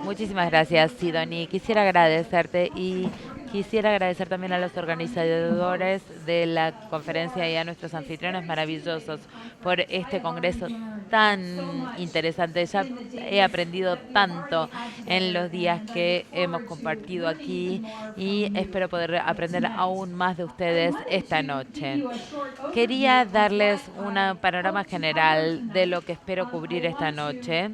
Muchísimas gracias, Sidonie. Quisiera agradecerte y quisiera agradecer también a los organizadores de la conferencia y a nuestros anfitriones maravillosos por este congreso tan interesante. Ya he aprendido tanto en los días que hemos compartido aquí y espero poder aprender aún más de ustedes esta noche. Quería darles un panorama general de lo que espero cubrir esta noche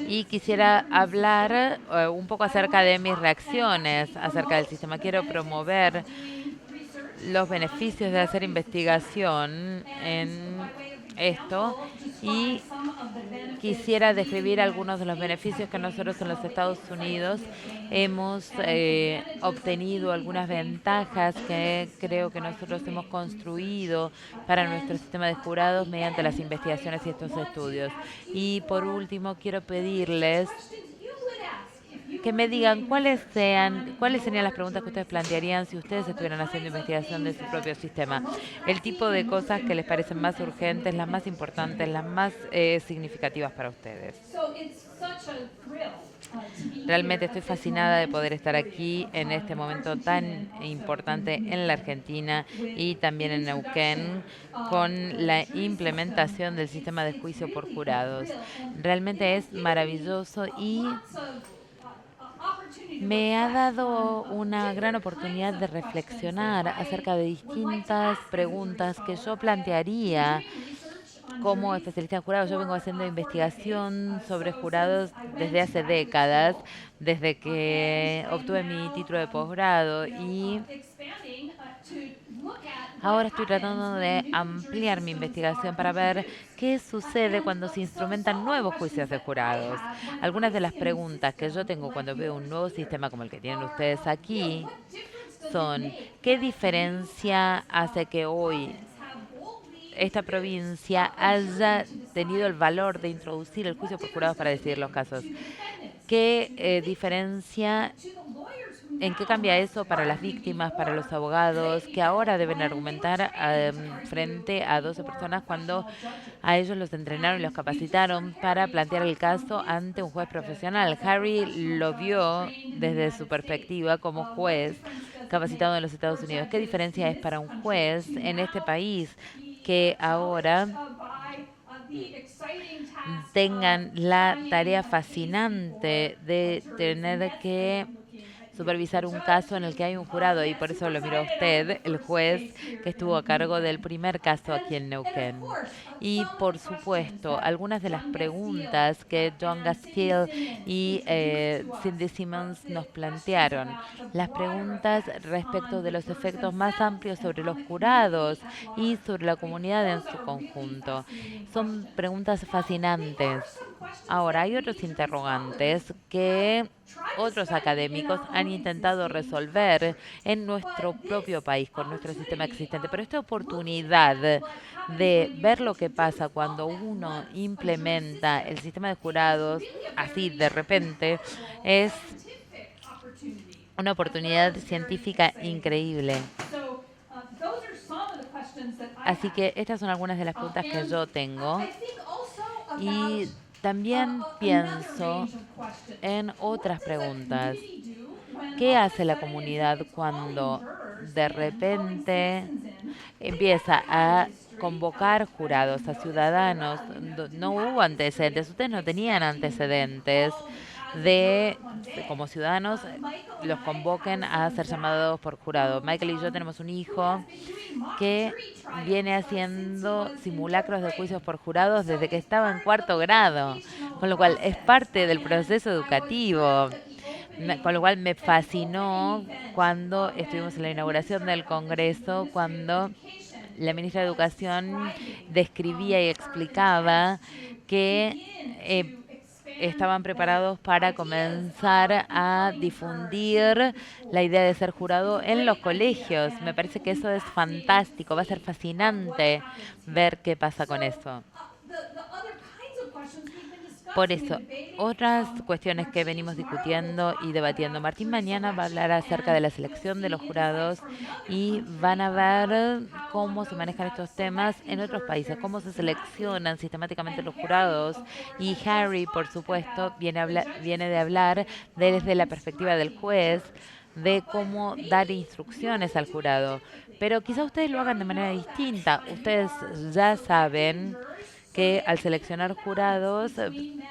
y quisiera hablar un poco acerca de mis reacciones acerca del sistema. Quiero promover los beneficios de hacer investigación en esto y quisiera describir algunos de los beneficios que nosotros en los Estados Unidos hemos obtenido, algunas ventajas que creo que nosotros hemos construido para nuestro sistema de jurados mediante las investigaciones y estos estudios. Y por último, quiero pedirles que me digan cuáles serían las preguntas que ustedes plantearían si ustedes estuvieran haciendo investigación de su propio sistema. El tipo de cosas que les parecen más urgentes, las más importantes, las más significativas para ustedes. Realmente estoy fascinada de poder estar aquí en este momento tan importante en la Argentina y también en Neuquén con la implementación del sistema de juicio por jurados. Realmente es maravilloso y me ha dado una gran oportunidad de reflexionar acerca de distintas preguntas que yo plantearía como especialista en jurados. Yo vengo haciendo investigación sobre jurados desde hace décadas, desde que obtuve mi título de posgrado y ahora estoy tratando de ampliar mi investigación para ver qué sucede cuando se instrumentan nuevos juicios de jurados. Algunas de las preguntas que yo tengo cuando veo un nuevo sistema como el que tienen ustedes aquí son, ¿qué diferencia hace que hoy esta provincia haya tenido el valor de introducir el juicio por jurados para decidir los casos? ¿Qué diferencia ¿En qué cambia eso para las víctimas, para los abogados, que ahora deben argumentar frente a 12 personas cuando a ellos los entrenaron y los capacitaron para plantear el caso ante un juez profesional? Harry lo vio desde su perspectiva como juez capacitado en los Estados Unidos. ¿Qué diferencia es para un juez en este país que ahora tengan la tarea fascinante de tener que supervisar un caso en el que hay un jurado? Y por eso lo miró a usted, el juez que estuvo a cargo del primer caso aquí en Neuquén. Y por supuesto, algunas de las preguntas que John Gaskill y Cindy Simmons nos plantearon, las preguntas respecto de los efectos más amplios sobre los jurados y sobre la comunidad en su conjunto. Son preguntas fascinantes. Ahora, hay otros interrogantes que otros académicos han intentado resolver en nuestro propio país con nuestro sistema existente. Pero esta oportunidad de ver lo que pasa cuando uno implementa el sistema de jurados así de repente es una oportunidad científica increíble. Así que estas son algunas de las preguntas que yo tengo. Y también pienso en otras preguntas. ¿Qué hace la comunidad cuando de repente empieza a convocar jurados a ciudadanos? No hubo antecedentes, ustedes no tenían antecedentes como ciudadanos los convoquen a ser llamados por jurado. Michael y yo tenemos un hijo que viene haciendo simulacros de juicios por jurados desde que estaba en cuarto grado, con lo cual es parte del proceso educativo. Con lo cual me fascinó cuando estuvimos en la inauguración del Congreso, cuando la ministra de Educación describía y explicaba que estaban preparados para comenzar a difundir la idea de ser jurado en los colegios. Me parece que eso es fantástico, va a ser fascinante ver qué pasa con eso. Por eso, otras cuestiones que venimos discutiendo y debatiendo. Martín mañana va a hablar acerca de la selección de los jurados y van a ver cómo se manejan estos temas en otros países, cómo se seleccionan sistemáticamente los jurados. Y Harry, por supuesto, viene de hablar desde la perspectiva del juez de cómo dar instrucciones al jurado. Pero quizá ustedes lo hagan de manera distinta. Ustedes ya saben que al seleccionar jurados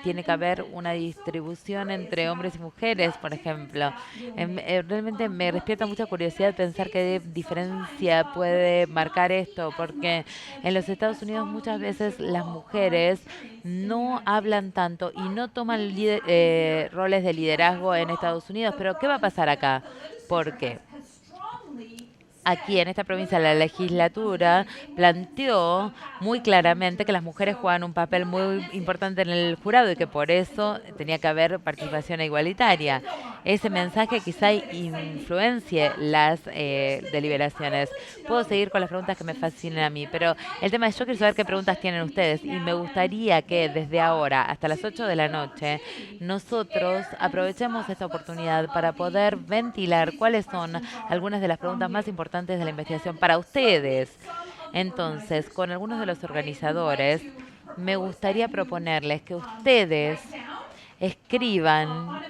tiene que haber una distribución entre hombres y mujeres, por ejemplo. Realmente me despierta mucha curiosidad pensar qué diferencia puede marcar esto, porque en los Estados Unidos muchas veces las mujeres no hablan tanto y no toman roles de liderazgo en Estados Unidos. Pero ¿qué va a pasar acá? Porque aquí en esta provincia la legislatura planteó muy claramente que las mujeres juegan un papel muy importante en el jurado y que por eso tenía que haber participación igualitaria. Ese mensaje quizá influencie las deliberaciones. Puedo seguir con las preguntas que me fascinan a mí, pero el tema es yo quiero saber qué preguntas tienen ustedes y me gustaría que desde ahora hasta las 8 de la noche nosotros aprovechemos esta oportunidad para poder ventilar cuáles son algunas de las preguntas más importantes de la investigación para ustedes. Entonces, con algunos de los organizadores, me gustaría proponerles que ustedes escriban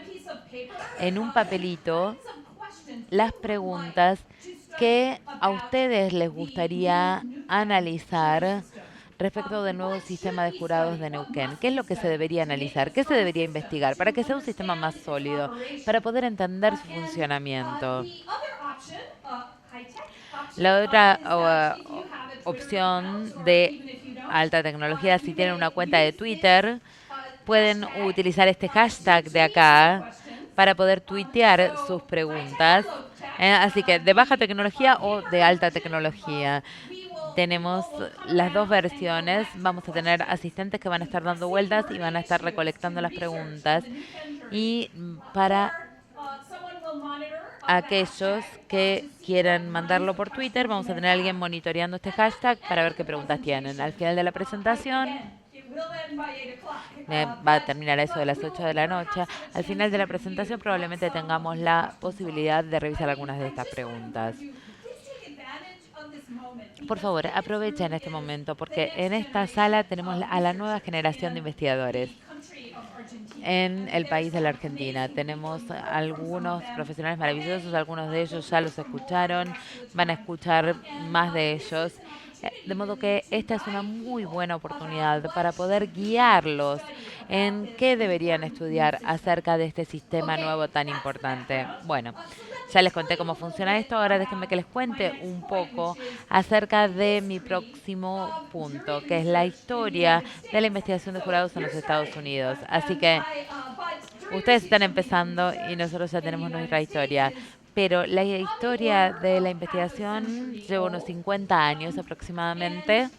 en un papelito las preguntas que a ustedes les gustaría analizar respecto del nuevo sistema de jurados de Neuquén. ¿Qué es lo que se debería analizar? ¿Qué se debería investigar para que sea un sistema más sólido, para poder entender su funcionamiento? La otra opción de alta tecnología, si tienen una cuenta de Twitter, pueden utilizar este hashtag de acá para poder tuitear sus preguntas. Así que de baja tecnología o de alta tecnología. Tenemos las dos versiones. Vamos a tener asistentes que van a estar dando vueltas y van a estar recolectando las preguntas. Y para aquellos que quieran mandarlo por Twitter, vamos a tener a alguien monitoreando este hashtag para ver qué preguntas tienen. Al final de la presentación, va a terminar a eso de las 8 de la noche. Al final de la presentación probablemente tengamos la posibilidad de revisar algunas de estas preguntas. Por favor, aprovechen este momento porque en esta sala tenemos a la nueva generación de investigadores en el país de la Argentina. Tenemos algunos profesionales maravillosos, algunos de ellos ya los escucharon, van a escuchar más de ellos. De modo que esta es una muy buena oportunidad para poder guiarlos en qué deberían estudiar acerca de este sistema nuevo tan importante. Bueno, ya les conté cómo funciona esto, ahora déjenme que les cuente un poco acerca de mi próximo punto, que es la historia de la investigación de jurados en los Estados Unidos. Así que ustedes están empezando y nosotros ya tenemos nuestra historia. Pero la historia de la investigación lleva unos 50 años aproximadamente.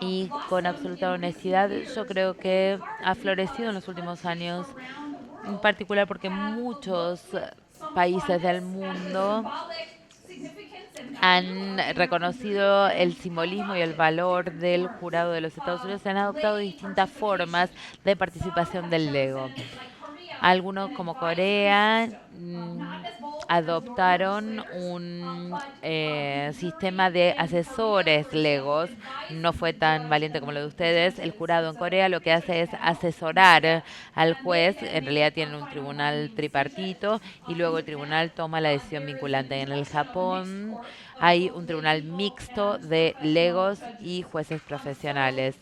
Y con absoluta honestidad, yo creo que ha florecido en los últimos años, en particular porque muchos países del mundo han reconocido el simbolismo y el valor del jurado de los Estados Unidos y han adoptado distintas formas de participación del Lego. Algunos, como Corea, adoptaron un sistema de asesores legos. No fue tan valiente como lo de ustedes. El jurado en Corea lo que hace es asesorar al juez. En realidad tienen un tribunal tripartito y luego el tribunal toma la decisión vinculante. En el Japón hay un tribunal mixto de legos y jueces profesionales.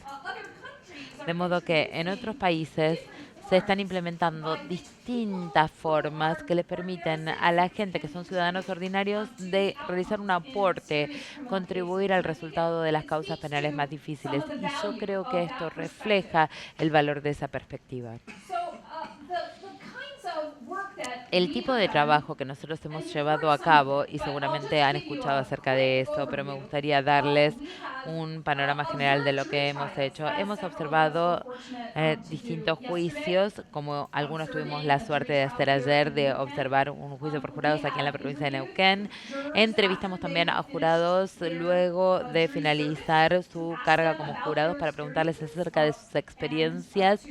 De modo que en otros países se están implementando distintas formas que les permiten a la gente que son ciudadanos ordinarios de realizar un aporte, contribuir al resultado de las causas penales más difíciles. Y yo creo que esto refleja el valor de esa perspectiva. El tipo de trabajo que nosotros hemos llevado a cabo, y seguramente han escuchado acerca de eso, pero me gustaría darles un panorama general de lo que hemos hecho. Hemos observado distintos juicios, como algunos tuvimos la suerte de hacer ayer, de observar un juicio por jurados aquí en la provincia de Neuquén. Entrevistamos también a jurados luego de finalizar su carga como jurados para preguntarles acerca de sus experiencias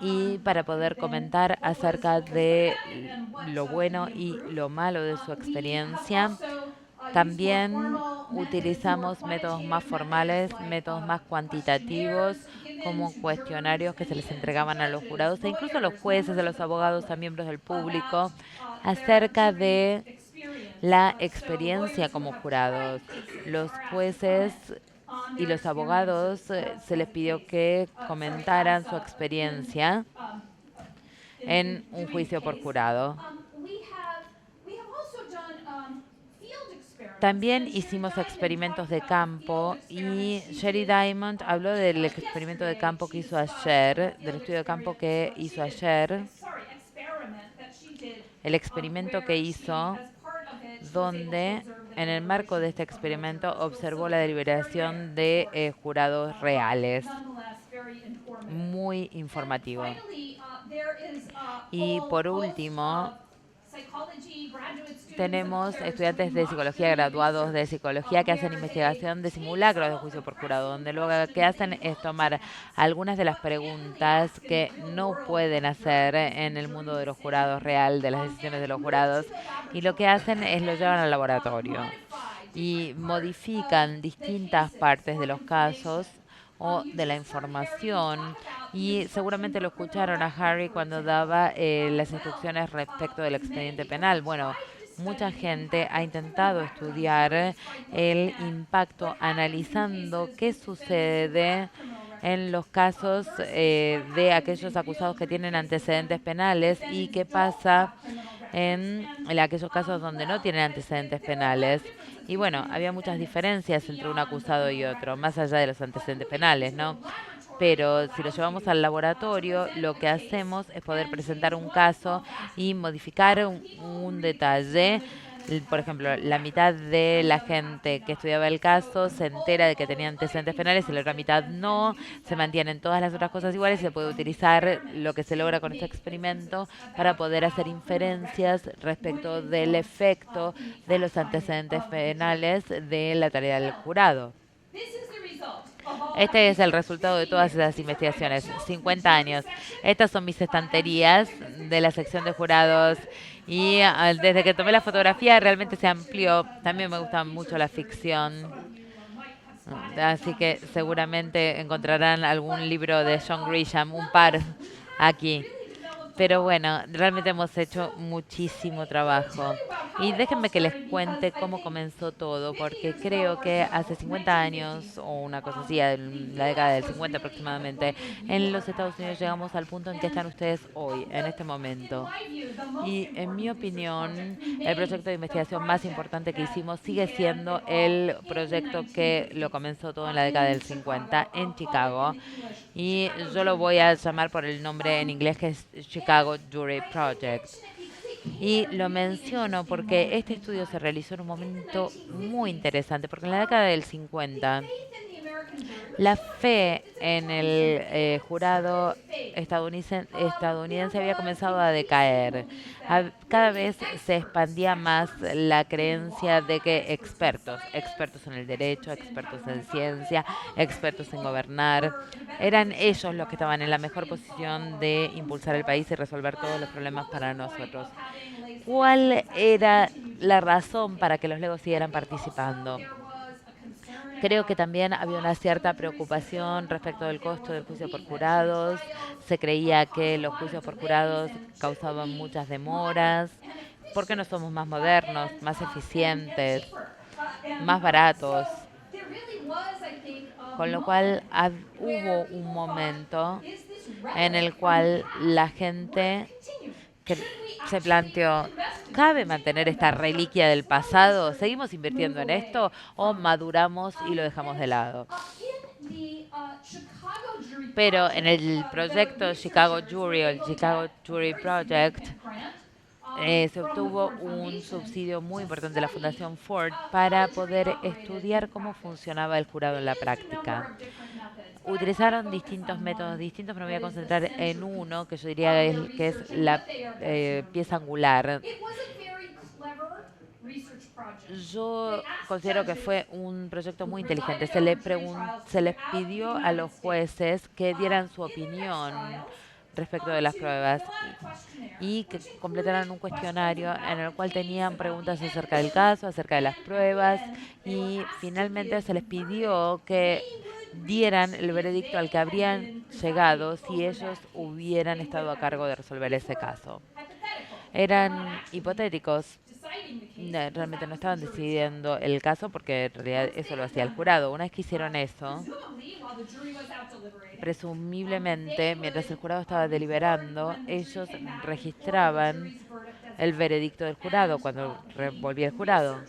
y para poder comentar acerca de lo bueno y lo malo de su experiencia. También utilizamos métodos más formales, métodos más cuantitativos, como cuestionarios que se les entregaban a los jurados e incluso a los jueces, a los abogados, a miembros del público, acerca de la experiencia como jurados. Los jueces y los abogados se les pidió que comentaran su experiencia en un juicio por jurado. También hicimos experimentos de campo y Sherry Diamond habló del experimento de campo que hizo ayer, del estudio de campo que hizo ayer, el experimento que hizo donde en el marco de este experimento observó la deliberación de jurados reales. Muy informativo. Y por último, tenemos estudiantes de psicología, graduados de psicología, que hacen investigación de simulacros de juicio por jurado, donde lo que hacen es tomar algunas de las preguntas que no pueden hacer en el mundo de los jurados real, de las decisiones de los jurados, y lo que hacen es lo llevan al laboratorio y modifican distintas partes de los casos o de la información, y seguramente lo escucharon a Harry cuando daba las instrucciones respecto del expediente penal. Bueno, mucha gente ha intentado estudiar el impacto analizando qué sucede en los casos de aquellos acusados que tienen antecedentes penales y qué pasa en aquellos casos donde no tienen antecedentes penales. Y bueno, había muchas diferencias entre un acusado y otro, más allá de los antecedentes penales, ¿no? Pero si lo llevamos al laboratorio, lo que hacemos es poder presentar un caso y modificar un detalle. Por ejemplo, la mitad de la gente que estudiaba el caso se entera de que tenía antecedentes penales y la otra mitad no. Se mantienen todas las otras cosas iguales y se puede utilizar lo que se logra con este experimento para poder hacer inferencias respecto del efecto de los antecedentes penales de la tarea del jurado. Este es el resultado de todas esas investigaciones. 50 años. Estas son mis estanterías de la sección de jurados. Y desde que tomé la fotografía realmente se amplió. También me gusta mucho la ficción. Así que seguramente encontrarán algún libro de John Grisham, un par aquí. Pero bueno, realmente hemos hecho muchísimo trabajo. Y déjenme que les cuente cómo comenzó todo, porque creo que hace 50 años, o una cosa así, en la década del 50 aproximadamente, en los Estados Unidos llegamos al punto en que están ustedes hoy, en este momento. Y en mi opinión, el proyecto de investigación más importante que hicimos sigue siendo el proyecto que lo comenzó todo en la década del 50 en Chicago. Y yo lo voy a llamar por el nombre en inglés, que es Chicago Jury Project. Y lo menciono porque este estudio se realizó en un momento muy interesante, porque en la década del 50 la fe en el jurado estadounidense había comenzado a decaer. Cada vez se expandía más la creencia de que expertos en el derecho, expertos en ciencia, expertos en gobernar, eran ellos los que estaban en la mejor posición de impulsar el país y resolver todos los problemas para nosotros. ¿Cuál era la razón para que los legos siguieran participando? Creo que también había una cierta preocupación respecto del costo del juicio por jurados. Se creía que los juicios por jurados causaban muchas demoras. ¿Por qué no somos más modernos, más eficientes, más baratos? Con lo cual hubo un momento en el cual la gente que se planteó, ¿cabe mantener esta reliquia del pasado? ¿Seguimos invirtiendo en esto o maduramos y lo dejamos de lado? Pero en el proyecto Chicago Jury o el Chicago Jury Project se obtuvo un subsidio muy importante de la Fundación Ford para poder estudiar cómo funcionaba el jurado en la práctica. Utilizaron distintos métodos distintos, pero me voy a concentrar en uno que yo diría que es la pieza angular. Yo considero que fue un proyecto muy inteligente. Se les pidió a los jueces que dieran su opinión respecto de las pruebas y que completaran un cuestionario en el cual tenían preguntas acerca del caso, acerca de las pruebas y finalmente se les pidió que dieran el veredicto al que habrían llegado si ellos hubieran estado a cargo de resolver ese caso. Eran hipotéticos, realmente no estaban decidiendo el caso porque en realidad eso lo hacía el jurado. Una vez que hicieron eso, presumiblemente, mientras el jurado estaba deliberando, ellos registraban el veredicto del jurado cuando volvía el jurado.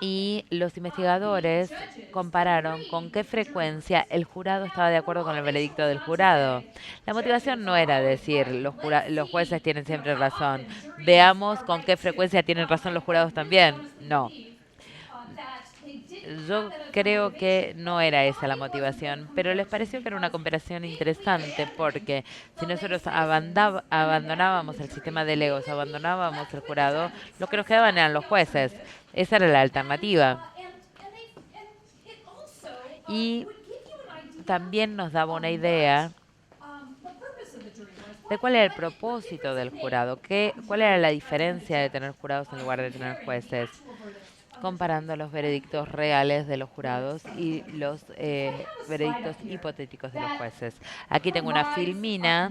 Y los investigadores compararon con qué frecuencia el jurado estaba de acuerdo con el veredicto del jurado. La motivación no era decir los jueces tienen siempre razón, veamos con qué frecuencia tienen razón los jurados también. No. Yo creo que no era esa la motivación, pero les pareció que era una comparación interesante porque si nosotros abandonábamos el sistema de legos, abandonábamos el jurado, lo que nos quedaban eran los jueces. Esa era la alternativa. Y también nos daba una idea de cuál era el propósito del jurado, cuál era la diferencia de tener jurados en lugar de tener jueces, comparando los veredictos reales de los jurados y los veredictos hipotéticos de los jueces. Aquí tengo una filmina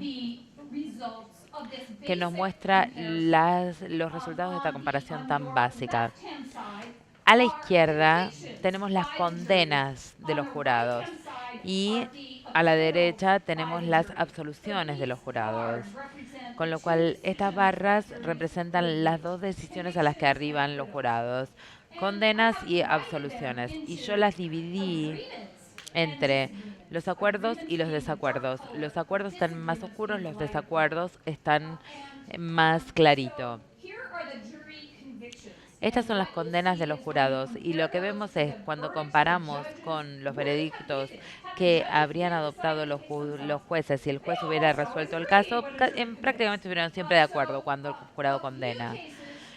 que nos muestra los resultados de esta comparación tan básica. A la izquierda tenemos las condenas de los jurados y a la derecha tenemos las absoluciones de los jurados. Con lo cual, estas barras representan las dos decisiones a las que arriban los jurados, condenas y absoluciones. Y yo las dividí entre los acuerdos y los desacuerdos. Los acuerdos están más oscuros, los desacuerdos están más clarito. Estas son las condenas de los jurados y lo que vemos es cuando comparamos con los veredictos que habrían adoptado los jueces, si el juez hubiera resuelto el caso, prácticamente estuvieron siempre de acuerdo cuando el jurado condena.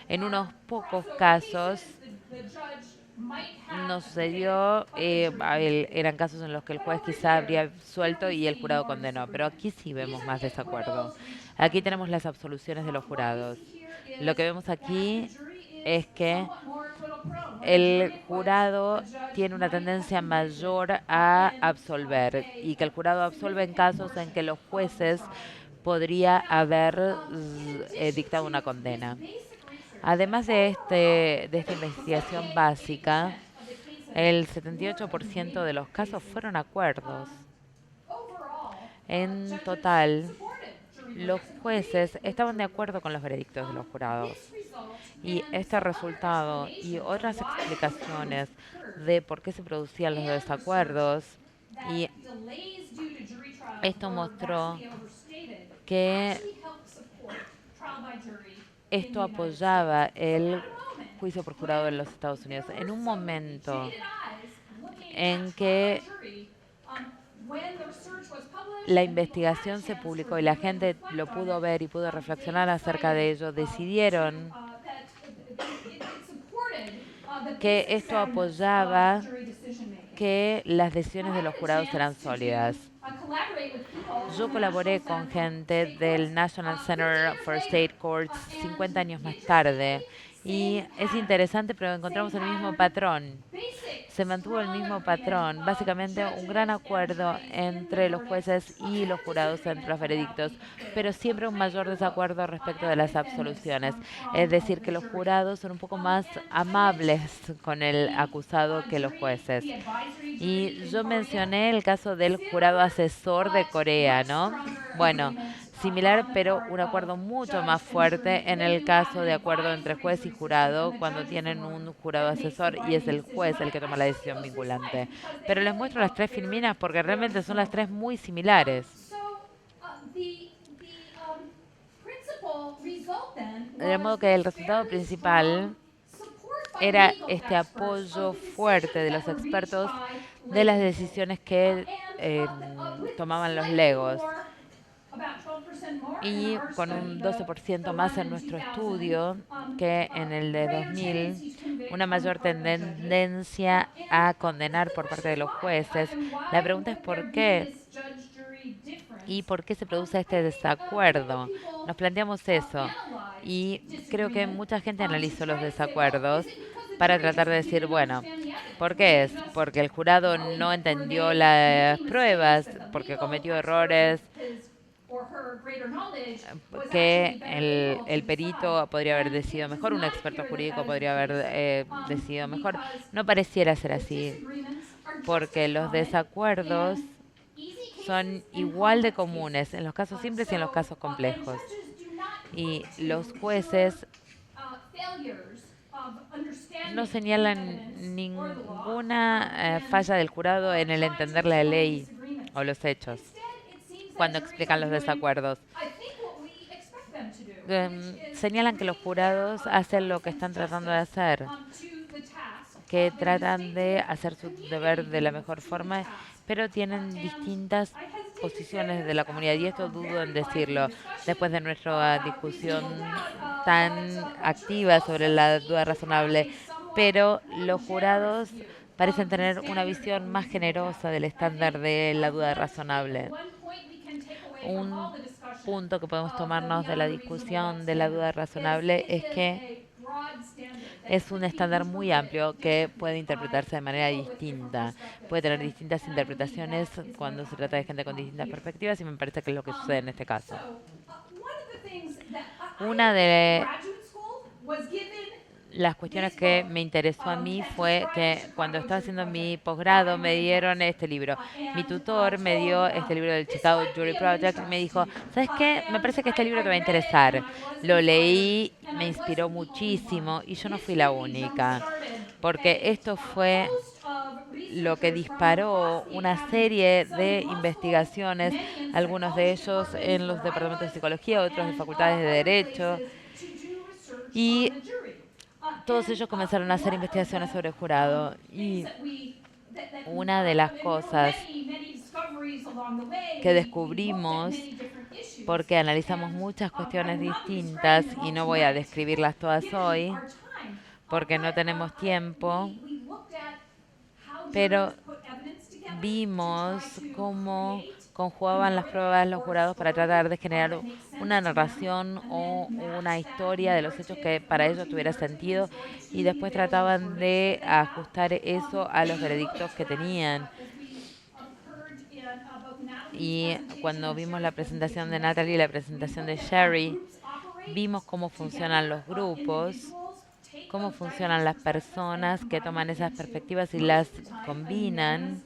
En unos pocos casos no sucedió, eran casos en los que el juez quizá habría suelto y el jurado condenó, pero aquí sí vemos más desacuerdo. Aquí tenemos las absoluciones de los jurados. Lo que vemos aquí es que el jurado tiene una tendencia mayor a absolver y que el jurado absolve en casos en que los jueces podría haber dictado una condena. Además de esta investigación básica, el 78% de los casos fueron acuerdos. En total, los jueces estaban de acuerdo con los veredictos de los jurados. Y este resultado y otras explicaciones de por qué se producían los desacuerdos, y esto mostró que esto apoyaba el juicio por jurado en los Estados Unidos. En un momento en que la investigación se publicó y la gente lo pudo ver y pudo reflexionar acerca de ello, decidieron que esto apoyaba que las decisiones de los jurados eran sólidas. Yo colaboré con gente del National Center for State Courts 50 años más tarde y es interesante, pero encontramos el mismo patrón. Se mantuvo el mismo patrón, básicamente un gran acuerdo entre los jueces y los jurados entre los veredictos, pero siempre un mayor desacuerdo respecto de las absoluciones. Es decir, que los jurados son un poco más amables con el acusado que los jueces. Y yo mencioné el caso del jurado asesor de Corea, ¿no? Bueno, similar, pero un acuerdo mucho más fuerte en el caso de acuerdo entre juez y jurado, cuando tienen un jurado asesor y es el juez el que toma la decisión vinculante. Pero les muestro las tres filminas porque realmente son las tres muy similares. De modo que el resultado principal era este apoyo fuerte de los expertos de las decisiones que tomaban los legos. Y con un 12% más en nuestro estudio que en el de 2000, una mayor tendencia a condenar por parte de los jueces. La pregunta es por qué y por qué se produce este desacuerdo. Nos planteamos eso y creo que mucha gente analizó los desacuerdos para tratar de decir, bueno, ¿por qué es? Porque el jurado no entendió las pruebas, porque cometió errores, que el perito podría haber decidido mejor, un experto jurídico podría haber decidido mejor. No pareciera ser así, porque los desacuerdos son igual de comunes en los casos simples y en los casos complejos. Y los jueces no señalan ninguna falla del jurado en el entender la ley o los hechos cuando explican los desacuerdos. Señalan que los jurados hacen lo que están tratando de hacer, que tratan de hacer su deber de la mejor forma, pero tienen distintas posiciones de la comunidad y esto dudo en decirlo después de nuestra discusión tan activa sobre la duda razonable, pero los jurados parecen tener una visión más generosa del estándar de la duda razonable. Un punto que podemos tomarnos de la discusión de la duda razonable es que es un estándar muy amplio que puede interpretarse de manera distinta. Puede tener distintas interpretaciones cuando se trata de gente con distintas perspectivas y me parece que es lo que sucede en este caso. Una de las cuestiones que me interesó a mí fue que cuando estaba haciendo mi posgrado me dieron este libro. Mi tutor me dio este libro del Chicago Jury Project y me dijo, ¿sabes qué? Me parece que este libro te va a interesar. Lo leí, me inspiró muchísimo y yo no fui la única, porque esto fue lo que disparó una serie de investigaciones, algunos de ellos en los departamentos de psicología, otros en facultades de derecho, y todos ellos comenzaron a hacer investigaciones sobre el jurado. Y una de las cosas que descubrimos, porque analizamos muchas cuestiones distintas, y no voy a describirlas todas hoy, porque no tenemos tiempo, pero vimos cómo conjugaban las pruebas los jurados para tratar de generar una narración o una historia de los hechos que para ellos tuviera sentido y después trataban de ajustar eso a los veredictos que tenían. Y cuando vimos la presentación de Natalie y la presentación de Sherry, vimos cómo funcionan los grupos, cómo funcionan las personas que toman esas perspectivas y las combinan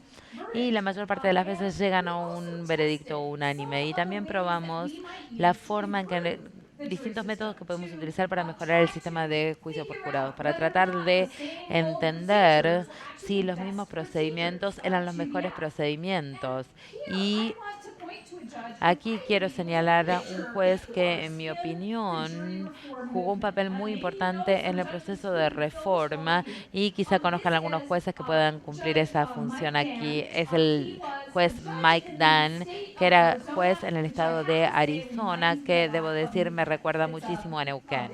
y la mayor parte de las veces llegan a un veredicto unánime. Y también probamos la forma en que distintos métodos que podemos utilizar para mejorar el sistema de juicio por jurados, para tratar de entender si los mismos procedimientos eran los mejores procedimientos. Y aquí quiero señalar a un juez que, en mi opinión, jugó un papel muy importante en el proceso de reforma y quizá conozcan algunos jueces que puedan cumplir esa función aquí. Es el juez Mike Dan, que era juez en el estado de Arizona, que debo decir me recuerda muchísimo a Neuquén.